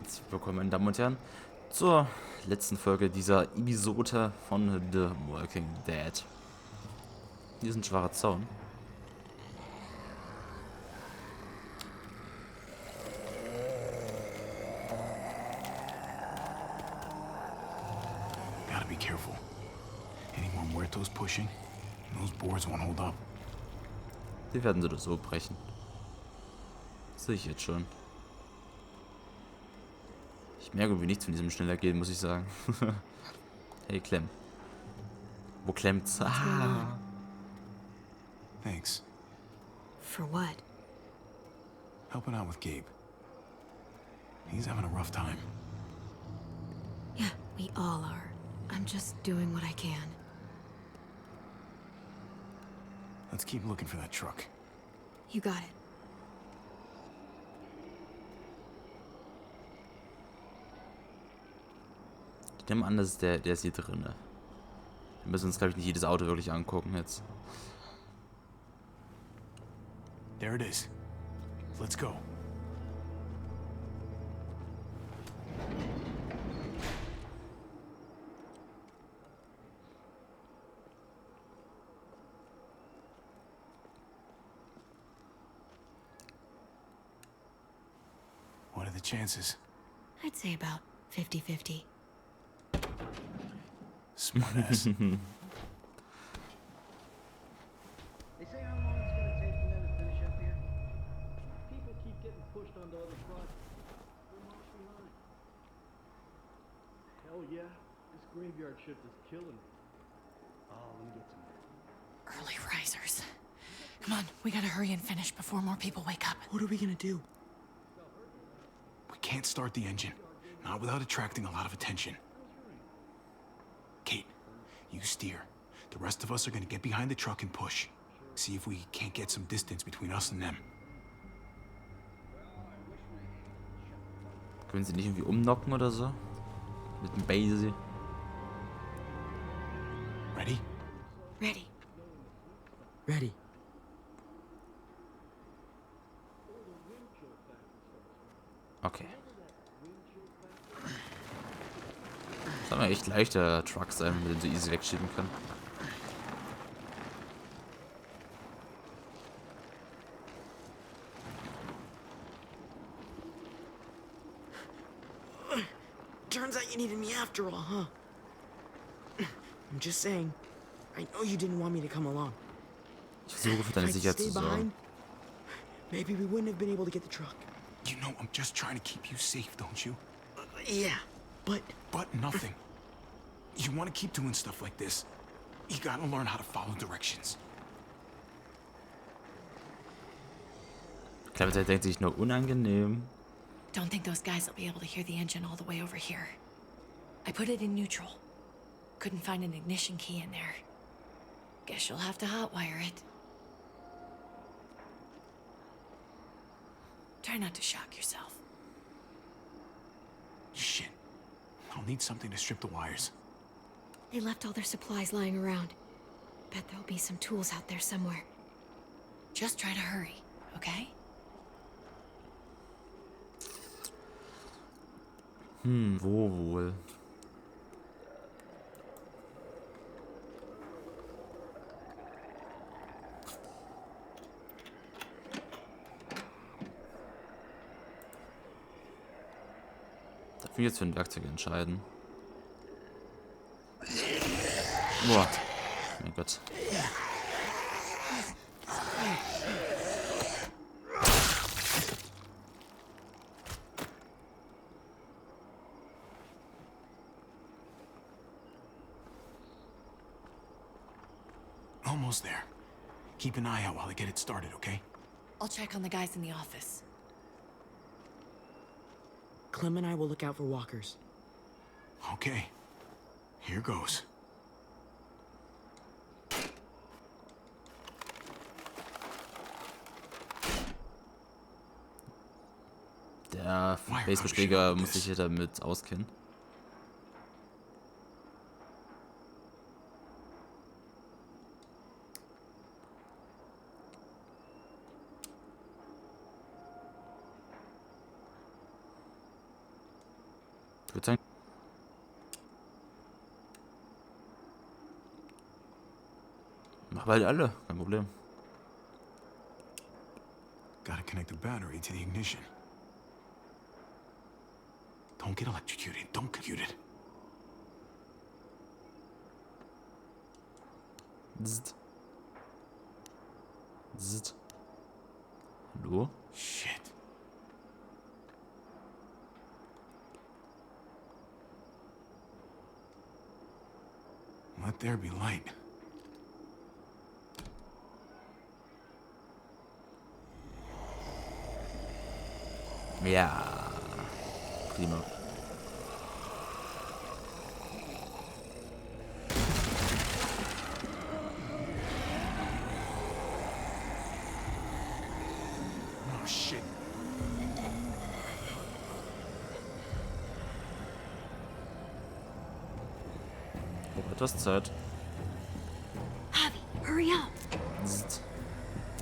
herzlich willkommen, meine Damen und Herren, zur letzten Folge dieser Episode von The Walking Dead. Hier ist ein schwacher Zaun. Gotta be careful. Any more muertos pushing, those boards won't hold up. Die werden so oder so brechen. Das sehe ich jetzt schon. Ich merke irgendwie nichts von diesem schneller gehen, muss ich sagen. Hey, Clem. Wo klemmt's? What's going on? Thanks. For what? Helping out with Gabe. He's having a rough time. Yeah, we all are. I'm just doing what I can. Let's keep looking for that truck. You got it. Ich nehme an, das ist der ist hier drin. Wir müssen uns, glaube ich, nicht jedes Auto wirklich angucken jetzt. There it is. Let's go. What are the chances? I'd say about 50-50. Smart ass. They say how long it's gonna take for them to finish up here? People keep getting pushed onto other projects. We're much behind. Hell yeah, this graveyard shift is killing me. Oh, let me get some. Early risers. Come on, we gotta hurry and finish before more people wake up. What are we gonna do? We can't start the engine. Not without attracting a lot of attention. Kate, you steer. The rest of us are gonna get behind the truck and push. See if we can't get some distance between us and them. Können sie nicht irgendwie umnocken oder so? Mit dem Base. Ready? Ready. Ready. Okay. Das soll mal echt leichter Truck sein, mit dem sie easy wegschieben können. Turns out you needed me after all, huh? I'm just saying. I know you didn't want me to come along. Ich versuche für deine If I'd Sicherheit zu stayed sorgen. behind, maybe we wouldn't have been able to get the truck. You know I'm just trying to keep you safe, don't you? Yeah, but But nothing. You want to keep doing stuff like this. You gotta learn how to follow directions. Ich glaube, der denkt sich nur unangenehm. Don't think those guys will be able to hear the engine all the way over here. I put it in neutral. Couldn't find an ignition key in there. Guess you'll have to hotwire it. Try not to shock yourself. Shit. I'll need something to strip the wires. They left all their supplies lying around. Bet there'll be some tools out there somewhere. Just try to hurry, okay? Wo wohl? Darf ich mich jetzt für ein Werkzeug entscheiden? Boah. Mein Gott. Almost there. Keep an eye out while I get it started, okay? I'll check on the guys in the office. Clem and I will look out for walkers. Okay. Here goes. Der Baseballschläger muss sich hier damit auskennen. Ich würde sagen, machen wir halt alle, kein Problem. Gotta connect the battery to the ignition. Don't get electrocuted. Don't get it. Zzt. Zzt. Hallo? Shit. Let there be light. Ja. Prima. Oh, shit. Oh, etwas Zeit. Javi, hurry up. Zzt.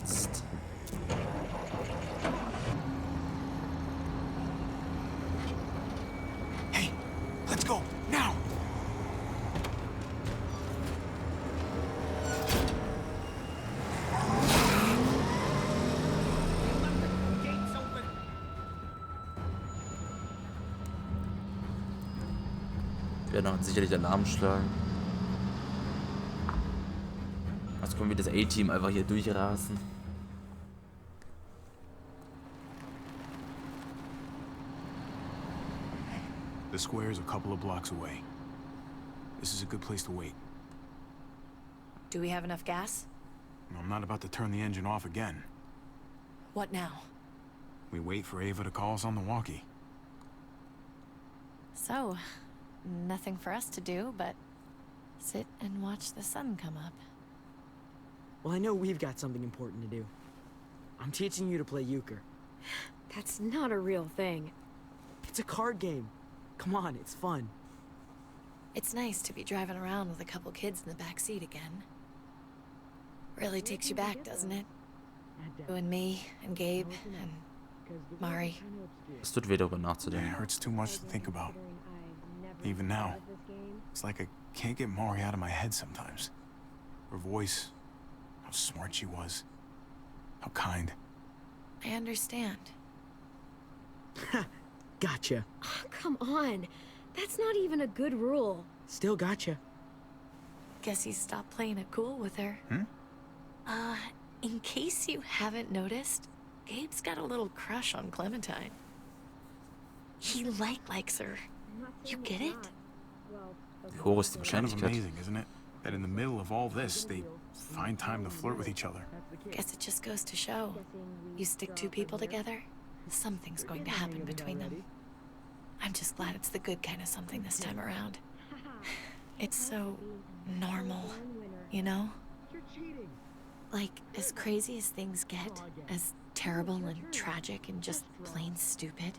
Zzt. Hey, let's go, now! Wir werden auch sicherlich Alarm schlagen. Jetzt können wir das A-Team einfach hier durchrasen. The square is a couple of blocks away. This is a good place to wait. Do we have enough gas? I'm not about to turn the engine off again. What now? We wait for Ava to call us on the walkie. So, nothing for us to do but sit and watch the sun come up. Well, I know we've got something important to do. I'm teaching you to play euchre. That's not a real thing. It's a card game. Come on, it's fun. It's nice to be driving around with a couple kids in the back seat again. Really takes you back, doesn't it? You and me, and Gabe, and Mari. Es tut weh, darüber It nachzudenken. hurts too much to think about. Even now. It's like I can't get Mari out of my head sometimes. Her voice, how smart she was, how kind. I understand. Gotcha. Oh, come on. That's not even a good rule. Still gotcha. Guess he stopped playing it cool with her. In case you haven't noticed, Gabe's got a little crush on Clementine. He likes her. You get it? Wie hoch ist die Kind of Wahrscheinlichkeit? amazing, isn't it? That in the middle of all this, they find time to flirt with each other. Guess it just goes to show. You stick two people together, something's going to happen between them. I'm just glad it's the good kind of something this time around. It's so normal, you know? Like, as crazy as things get, as terrible and tragic and just plain stupid,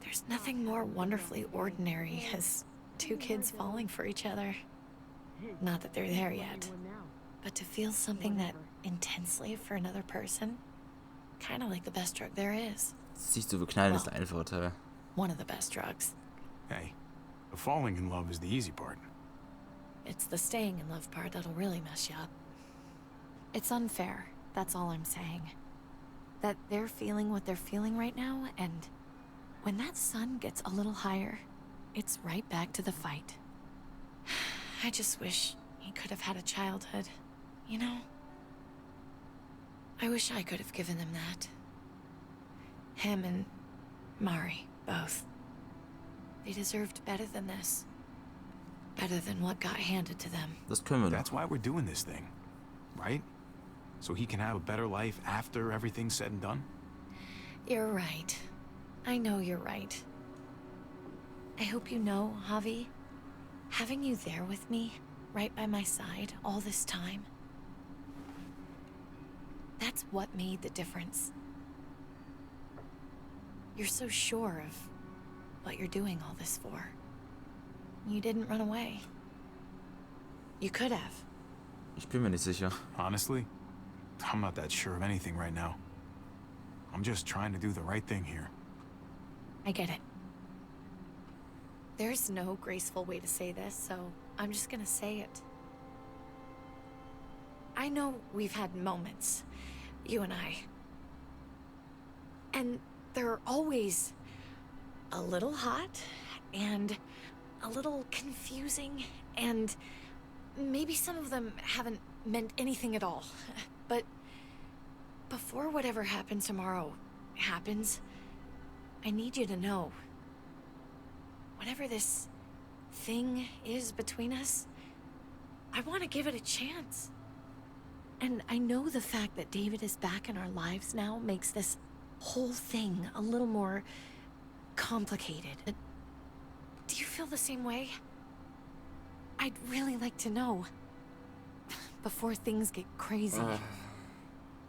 there's nothing more wonderfully ordinary as two kids falling for each other. Not that they're there yet, but to feel something that intensely for another person, kind of like the best drug there is. Sich zu verknallen ist der einfache Teil. One of the best drugs. Hey, the falling in love is the easy part. It's the staying in love part that'll really mess you up. It's unfair, that's all I'm saying. That they're feeling what they're feeling right now, and when that sun gets a little higher, it's right back to the fight. I just wish he could have had a childhood, you know? I wish I could have given them that. Him and Mari, both. They deserved better than this. Better than what got handed to them. Das können wir That's doch. why we're doing this thing, right? So he can have a better life after everything's said and done? You're right. I know you're right. I hope you know, Javi, having you there with me, right by my side, all this time, that's what made the difference. You're so sure of what you're doing all this for. You didn't run away. You could have. Ich bin mir nicht sicher. Honestly, I'm not that sure of anything right now. I'm just trying to do the right thing here. I get it. There's no graceful way to say this, so I'm just gonna say it. I know we've had moments, you and I. And they're always a little hot, and a little confusing, and maybe some of them haven't meant anything at all. But before whatever happens tomorrow happens, I need you to know. Whatever this thing is between us, I want to give it a chance. And I know the fact that David is back in our lives now makes this whole thing a little more complicated. Do you feel the same way? I'd really like to know. Before things get crazy.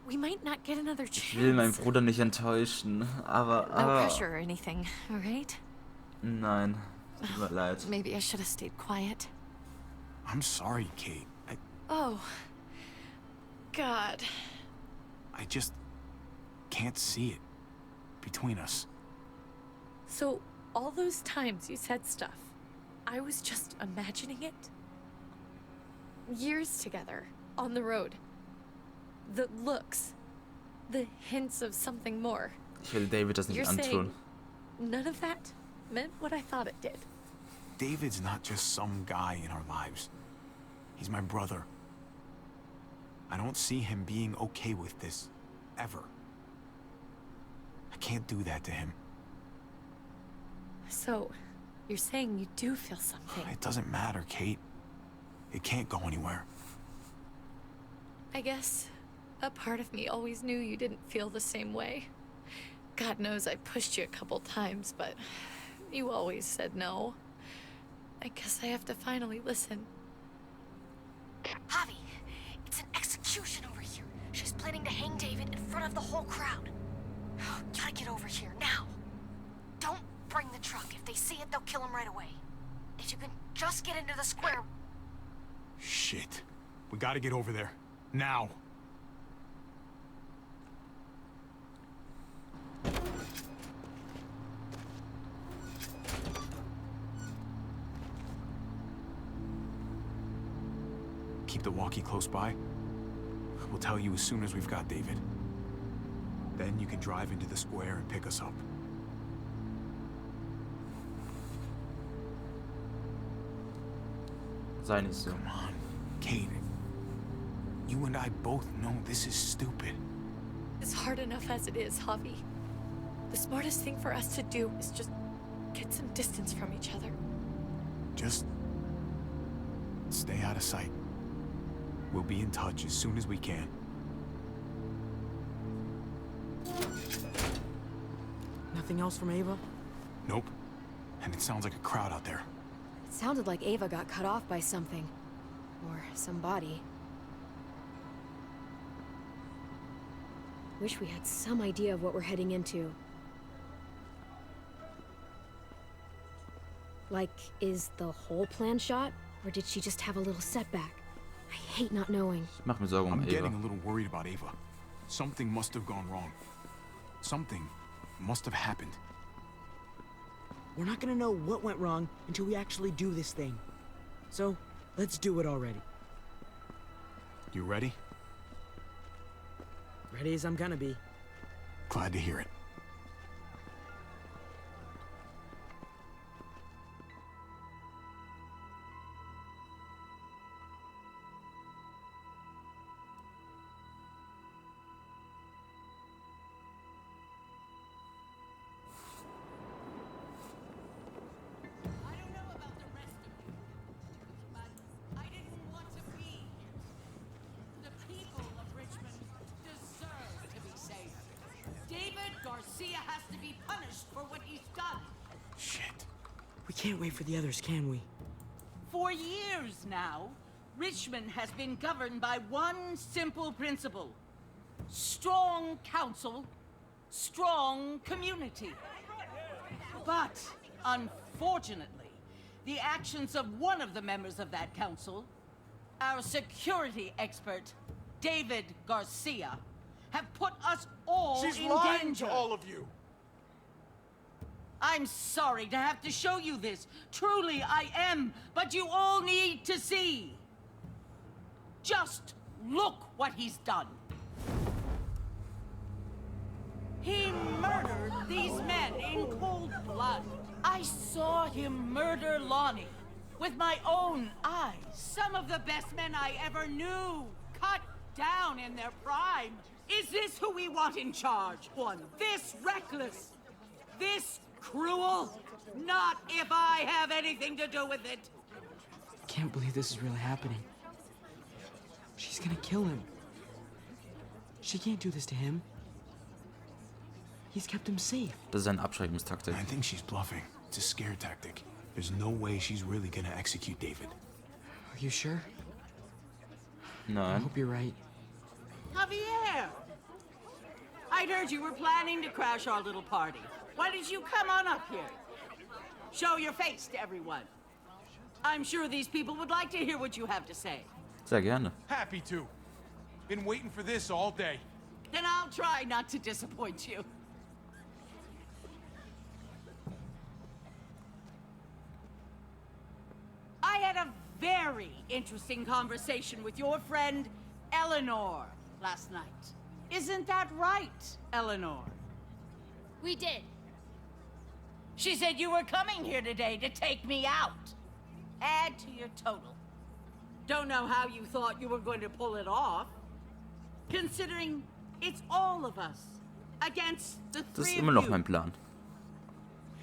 We might not get another Ich will meinen chance. Bruder nicht enttäuschen, No pressure or anything, all right? Nein, tut mir leid. Maybe I should have stayed quiet. I'm sorry, Kate. Oh. God. I just can't see it between us. So, all those times you said stuff, I was just imagining it? Years together, on the road. The looks. The hints of something more. Ich will David das nicht You're antun. saying none of that meant what I thought it did. David's not just some guy in our lives. He's my brother. I don't see him being okay with this, ever. I can't do that to him. So, you're saying you do feel something. It doesn't matter, Kate. It can't go anywhere. I guess a part of me always knew you didn't feel the same way. God knows I pushed you a couple times, but you always said no. I guess I have to finally listen. Javi, it's an execution over here. She's planning to hang David in front of the whole crowd. Gotta get over here, now. Don't bring the truck. If they see it, they'll kill him right away. If you can just get into the square... Shit. We gotta get over there. Now. Keep the walkie close by. We'll tell you as soon as we've got David. Then you can drive into the square and pick us up. Sei nicht so. Come on, Kate. You and I both know this is stupid. It's hard enough as it is, Javi. The smartest thing for us to do is just get some distance from each other. Just stay out of sight. We'll be in touch as soon as we can. Nothing else from Ava? Nope. And it sounds like a crowd out there. It sounded like Ava got cut off by something. Or somebody. Wish we had some idea of what we're heading into. Like, is the whole plan shot? Or did she just have a little setback? I hate not knowing. Ich mach mir Sorgen I'm um getting Eva. a little worried about Ava. Something must have gone wrong. Something must have happened. We're not gonna know what went wrong until we actually do this thing. So, let's do it already. You ready? Ready as I'm gonna be. Glad to hear it. I don't know about the rest of you, but I didn't want to be here. The people of Richmond deserve to be safe. David Garcia has to be punished for what he's done. Shit. We can't wait for the others, can we? For years now, Richmond has been governed by one simple principle. Strong council, strong community. But, unfortunately, the actions of one of the members of that council, our security expert, David Garcia, have put us all She's in lying danger. to all of you. I I'm sorry to have to show you this. Truly, I am. But you all need to see. Just look what he's done. He murdered these men in cold blood. I saw him murder Lonnie with my own eyes. Some of the best men I ever knew, cut down in their prime. Is this who we want in charge? One this reckless, this cruel? Not if I have anything to do with it. Can't believe this is really happening. She's gonna kill him. She can't do this to him. He's kept him safe. Das ist eine Abschreckungstaktik. I think she's bluffing. It's a scare tactic. There's no way she's really gonna execute David. Are you sure? I Nein. hope you're right. Javier! I'd heard you were planning to crash our little party. Why did you come on up here? Show your face to everyone. I'm sure these people would like to hear what you have to say. Sehr gerne. Happy to. Been waiting for this all day. Then I'll try not to disappoint you. I had a very interesting conversation with your friend Eleanor last night. Isn't that right, Eleanor? We did. She said you were coming here today to take me out. Add to your total. Don't know how you thought you were going to pull it off, considering it's all of us against the Das ist three immer of noch you. mein Plan.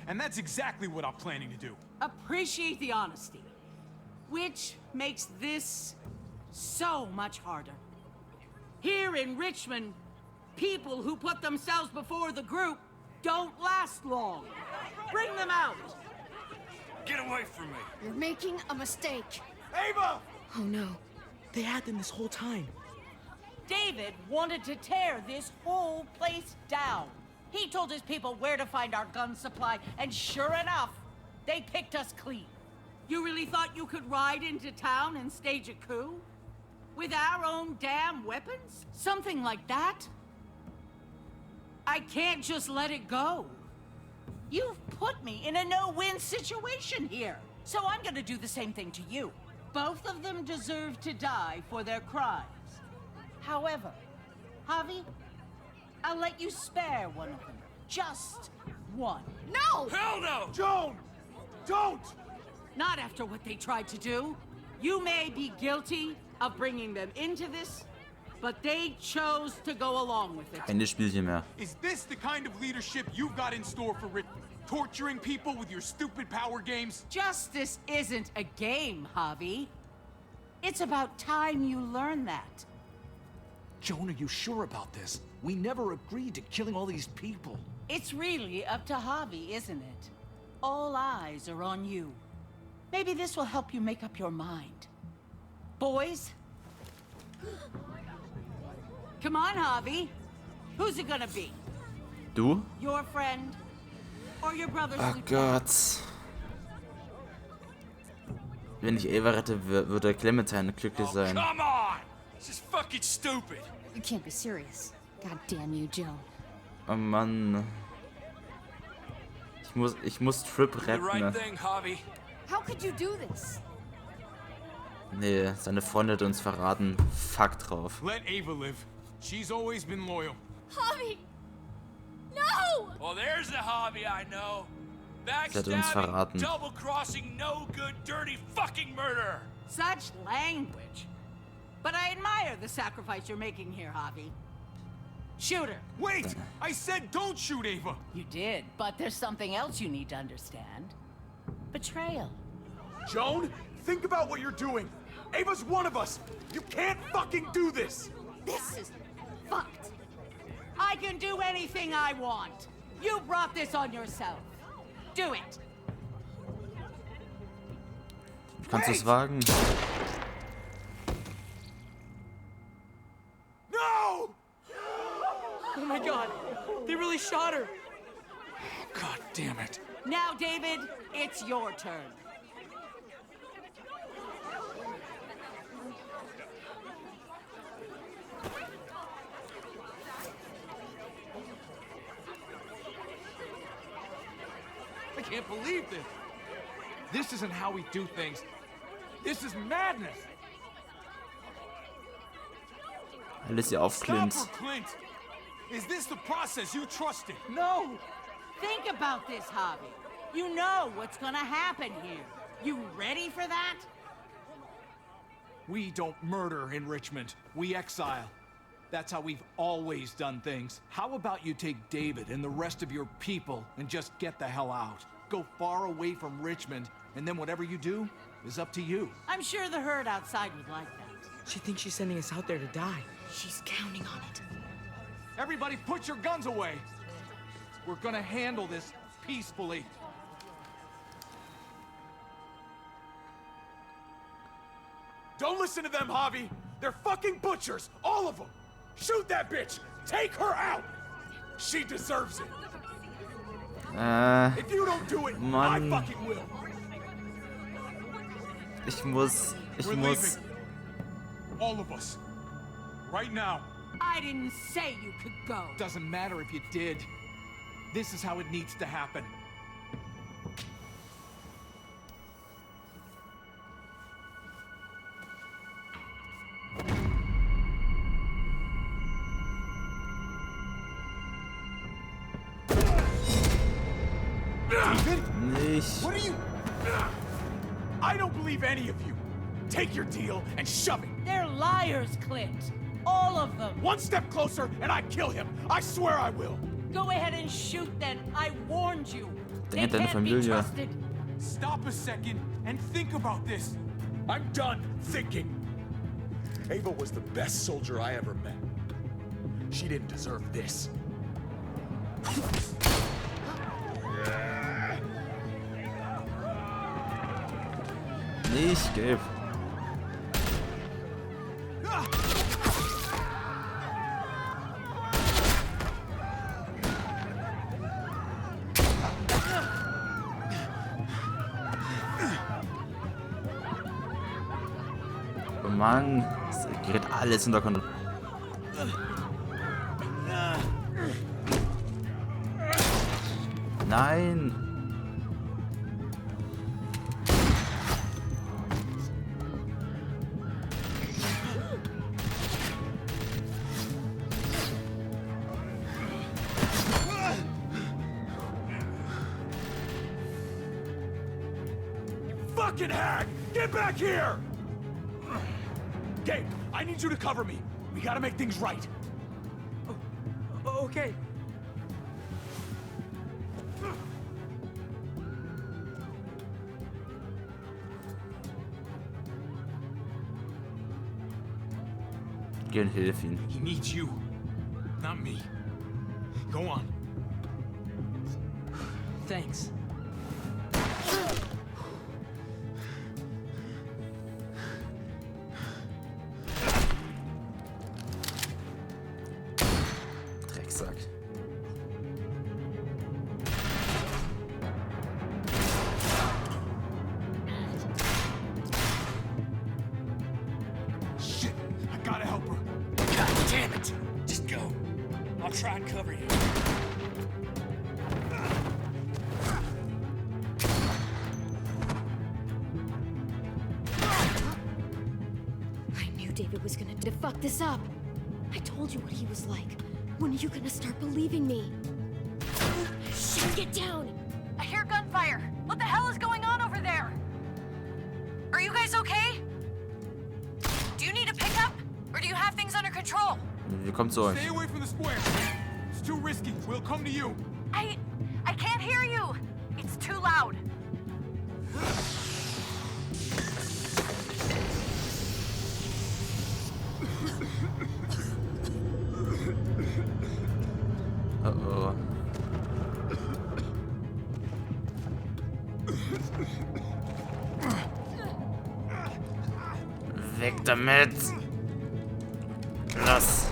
And that's exactly what I'm planning to do. Appreciate the honesty, which makes this so much harder. Here in Richmond, people who put themselves before the group don't last long. Bring them out. Get away from me. You're making a mistake. Ava! Oh no. They had them this whole time. David wanted to tear this whole place down. He told his people where to find our gun supply, and sure enough, they picked us clean. You really thought you could ride into town and stage a coup? With our own damn weapons? Something like that? I can't just let it go. You've put me in a no-win situation here, so I'm gonna do the same thing to you. Both of them deserve to die for their crimes. However, Javi, I'll let you spare one of them. Just one. No! Hell no! Joan! Don't! Not after what they tried to do. You may be guilty of bringing them into this, but they chose to go along with it. Keine Spielchen mehr. Is this the kind of leadership you've got in store for Rick? Torturing people with your stupid power games? Justice isn't a game, Javi. It's about time you learn that. Joan, are you sure about this? We never agreed to killing all these people. It's really up to Javi, isn't it? All eyes are on you. Maybe this will help you make up your mind. Boys? Come on, Javi. Who's it gonna be? Du? Your friend? Or your brother's Oh lieutenant? Gott. Wenn ich Eva rette, würde Clementine glücklich sein. Come on! This is fucking stupid! You can't be serious. God damn you, Joan. Oh Mann. Ich muss Trip The right retten. thing, Javi. How could you do this? Nee, seine Freunde hat uns verraten. Fuck drauf. Let Ava live. She's always been loyal. Javi! No! Well, there's the Javi I know. Sie hat uns verraten. double-crossing, no good, dirty fucking murder! Such language. But I admire the sacrifice you're making here, Javi. Shoot her. Wait! I said don't shoot Ava! You did, but there's something else you need to understand. Betrayal. Joan, think about what you're doing. Ava's one of us. You can't fucking do this. This is fucked. I can do anything I want. You brought this on yourself. Do it. Kannst du es wagen? No! Oh my god. They really shot her. God damn it. Now, David, it's your turn. can't believe this. This isn't how we do things. This is madness. Alles hier auf Clint. Stop her, Clint! Is this the process you trusted? No! Think about this, Javi. You know what's gonna happen here. You ready for that? We don't murder in Richmond. We exile. That's how we've always done things. How about you take David and the rest of your people and just get the hell out? Go far away from Richmond, and then whatever you do is up to you. I'm sure the herd outside would like that. She thinks she's sending us out there to die. She's counting on it. Everybody put your guns away. We're gonna handle this peacefully. Don't listen to them, Javi! They're fucking butchers! All of them! Shoot that bitch! Take her out! She deserves it! If you don't do it, I Mann. fucking will! Ich muss. We're leaving. All of us. Right now. I didn't say you could go. Doesn't matter if you did. This is how it needs to happen. Nicht. What are you... I don't believe any of you. Take your deal and shove it. They're liars, Clint. All of them. One step closer and I kill him. I swear I will. Go ahead and shoot then. I warned you. They Denkt deine can't be Familie. trusted. Stop a second and think about this. I'm done thinking. Ava was the best soldier I ever met. She didn't deserve this. Nicht gelb. Oh Mann, es gerät alles unter Kontrolle. Nein! Fucking hag! Get back here! Gabe, I need you to cover me. We gotta make things right. Okay. Geh und hilf ihn. He needs you, not me. Go on. Thanks. Drecksack. Shit, I gotta help her. God damn it! Just go. I'll try and cover you. I knew David was gonna fuck this up. I told you what he was like. When are you gonna start believing me? Shit, get down! I hear gunfire! What the hell is going on over there? Are you guys okay? Do you need a pickup? Or do you have things under control? Wir kommen zu euch. Stay away from the square. It's too risky. We'll come to you. I can't hear you! It's too loud. Oh. Weg damit! Los!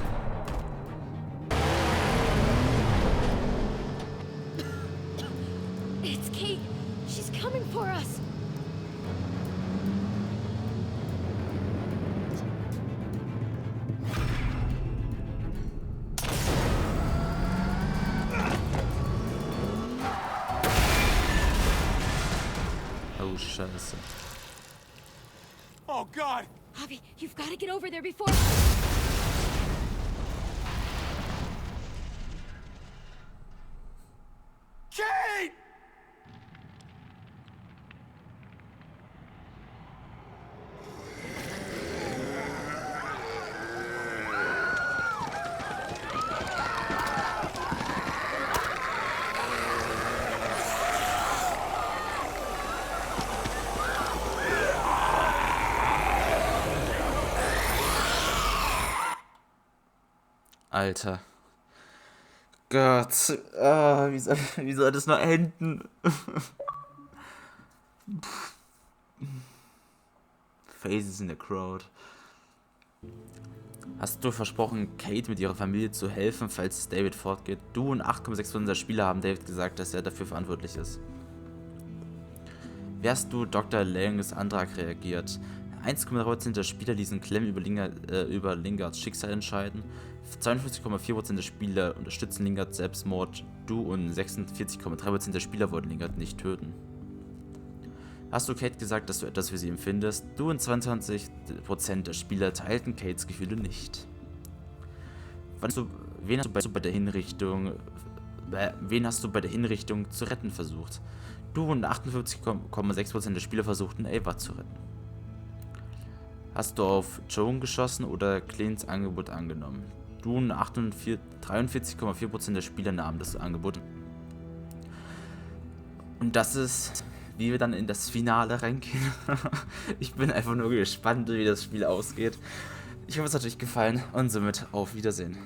It's Kate. She's coming for us. Oh, Scheiße. Oh, God! Javi, you've got to get over there before... Kate! Alter. Gott. Wie soll das noch enden? Faces in the crowd. Hast du versprochen, Kate mit ihrer Familie zu helfen, falls David fortgeht? Du und 8,6% der Spieler haben David gesagt, dass er dafür verantwortlich ist. Wie hast du Dr. Langs Antrag reagiert? 1,3% der Spieler ließen Clem über Lingards Schicksal entscheiden. 52,4% der Spieler unterstützen Lingards Selbstmord. Du und 46,3% der Spieler wollten Lingard nicht töten. Hast du Kate gesagt, dass du etwas für sie empfindest? Du und 22% der Spieler teilten Kates Gefühle nicht. Wen hast du bei der Hinrichtung zu retten versucht? Du und 58,6% der Spieler versuchten, Ava zu retten. Hast du auf Joan geschossen oder Clint's Angebot angenommen? Du und 43,4% der Spieler nahmen das Angebot. Und das ist, wie wir dann in das Finale reingehen. Ich bin einfach nur gespannt, wie das Spiel ausgeht. Ich hoffe, es hat euch gefallen und somit auf Wiedersehen.